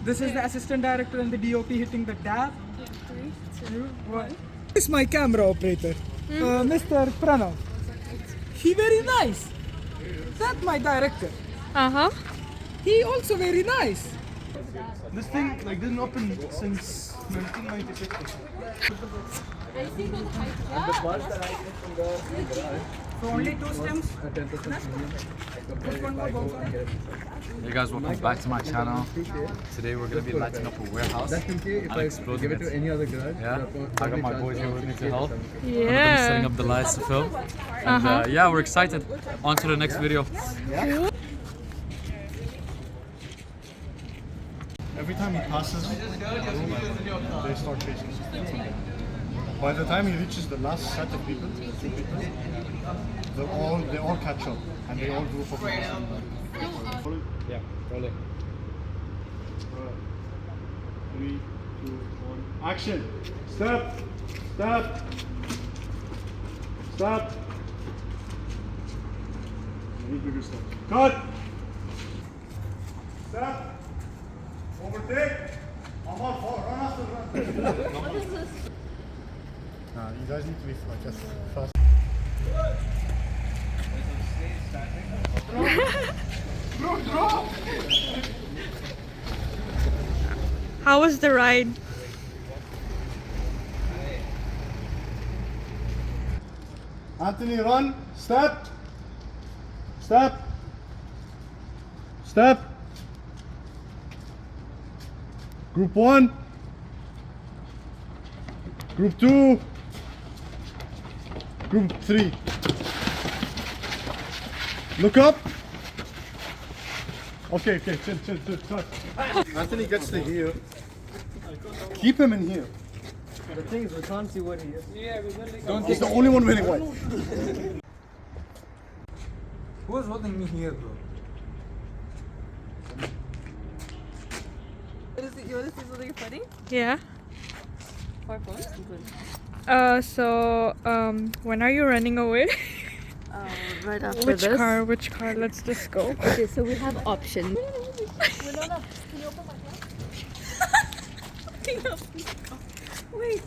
This is the assistant director and the DOP hitting the dab. 3, 2, 1. This is my camera operator, Mr. Pranav. He very nice. That's my director. He also very nice. This thing like didn't open since 1996. So only 2 stems. Hey guys, welcome back to my channel. Today we're going to be lighting up a warehouse and exploding it. Yeah, I got my boys here with me to help. Yeah. One of them is setting up the lights to film. And yeah, we're excited. On to the next video. Every time he passes, they start chasing him. By the time he reaches the last set of people, 2 people, they all catch up and they all group up. Yeah, roll it. 3, 2, 1, action! Step! Step! Step! I need bigger steps. Cut! Step! Overtake! I'm on far, run after run! What is this? You guys need to be like as fast. Bro, drop! How was the ride? Anthony, run! Step! Step! Step! Group 1, Group 2, Group 3. Look up. Okay, chill. Anthony gets to here. Keep him in here. The thing is, we can't see what he is. He's the only one wearing white. Who was holding me here, bro? You want to see something funny? Yeah. So, when are you running away? right after Which this. car? Which car? Let's just go. Okay, so we have options. Wait.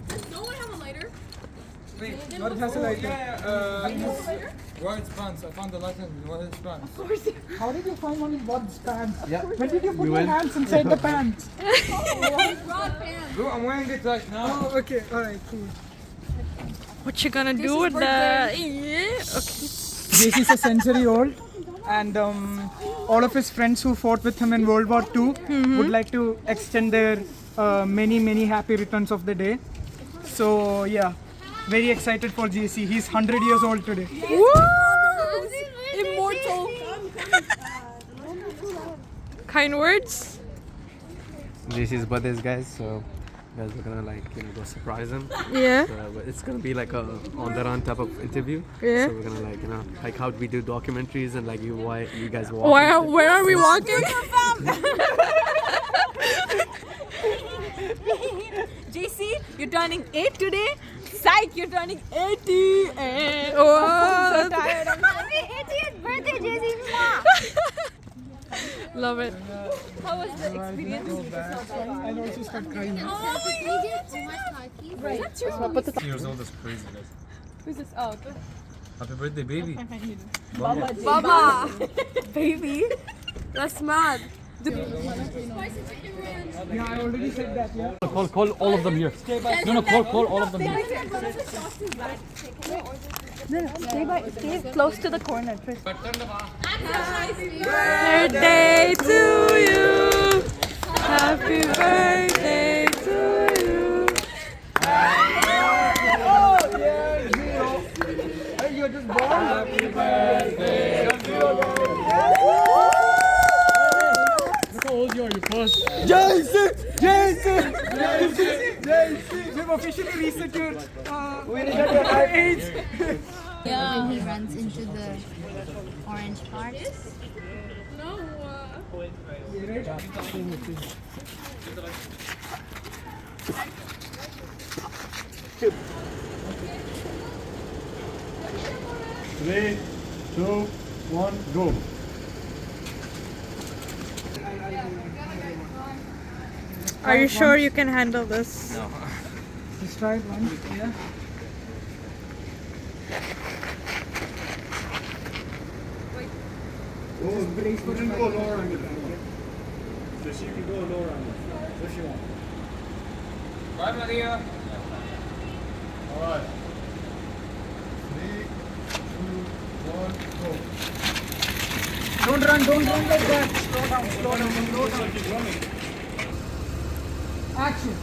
Does no one have a lighter? Wait, what has a lighter? Where it's pants? I found the lighter in one of his pants. How did you find one in Rod's pants? Yeah. When did you put your hands inside the pants? Rod pants. Bro, I'm wearing it right now. Oh, okay. Alright, cool. What you gonna do with the? Yeah. Okay. JC's a century old, and all of his friends who fought with him in World War II would like to extend their many happy returns of the day. So yeah, very excited for JC. He's 100 years old today. Woo! Immortal. Kind words. JC's birthday, guys, so guys we're gonna go surprise him. Yeah. But it's gonna be like a on the run type of interview. Yeah. So we're gonna like how we do documentaries and like why you guys walk. Where are we walking? JC, you're turning 8 today. Psych, you're turning 80. And Oh. I'm so tired. Happy 80th birthday, JC. Love it. How was the experience? I know she started crying. Oh, we get too much Right. 18 years old is crazy, guys. Who's this? Oh, Happy birthday, baby. Baba. Baby. That's mad. Spicy chicken ranch. Yeah, I already said that. Yeah. Call all of them here. No, call all of them here. Stay close to the corner. Birthday to you. Happy birthday to you. Hey, you're just born. Happy birthday. Look how old you are, you first. JC! We've officially reset your age. Yeah. He runs into the orange part. No. Three, 2, 1, go. Are you sure you can handle this? No. Just try it once. Yeah. You can go lower angle. So she can go lower angle if you want. Bye, Maria. Alright. 3, 2, 1, go. Don't run like that. Slow down. Keep running. Action.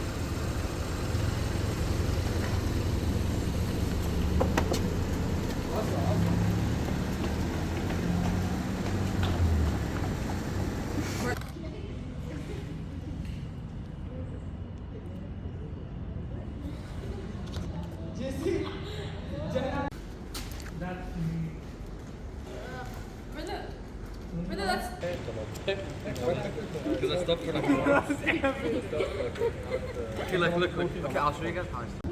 Because I stopped for like Okay, look. Okay, I'll show you guys how I stop.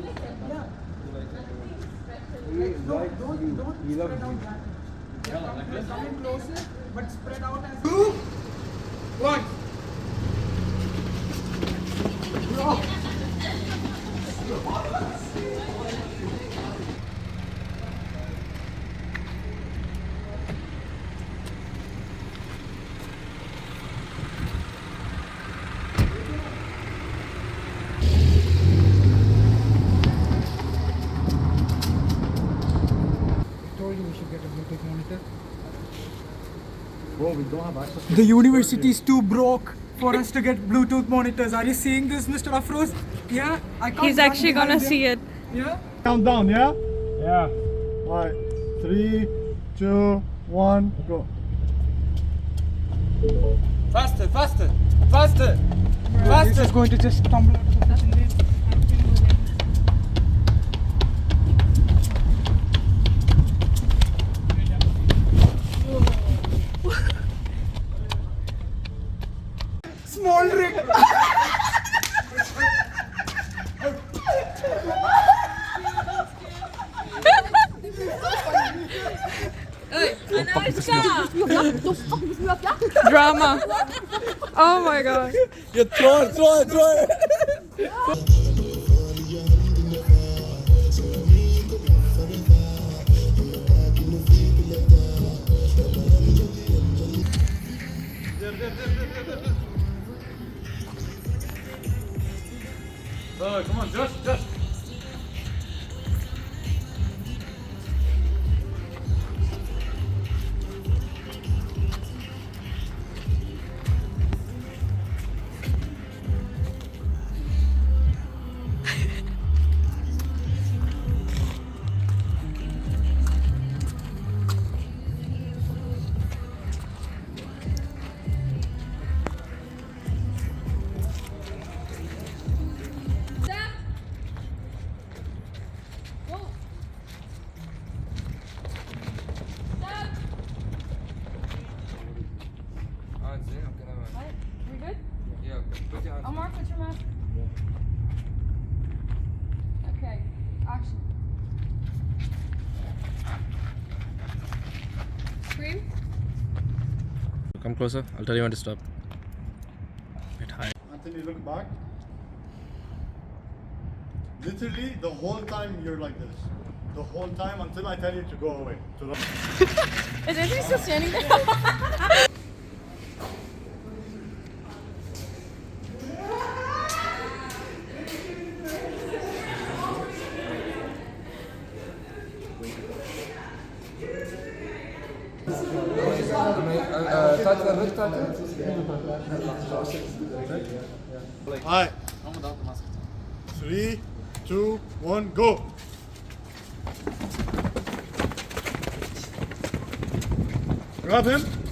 Coming closer, but spread out as 2, 1. Told you we should get a Bluetooth monitor. Bro, we don't have access to The university is too broke for us to get Bluetooth monitors. Are you seeing this, Mr. Afroz? Yeah, I can't. He's run actually behind gonna him. see it. Yeah. Countdown, yeah? Yeah. Alright. 3, 2, 1, go. Faster. This is going to just tumble out of the kitchen. Small rig. Drama. Oh my god. You throw it. Come on, Josh. We good? Yeah, put your hands. Omar, put your mask. Okay, action. Scream. Come closer. I'll tell you when to stop. Wait, hi. Anthony, look back. Literally, the whole time you're like this. The whole time until I tell you to go away. To the Is Anthony still standing there? Alright. 3, 2, 1, go. Grab him.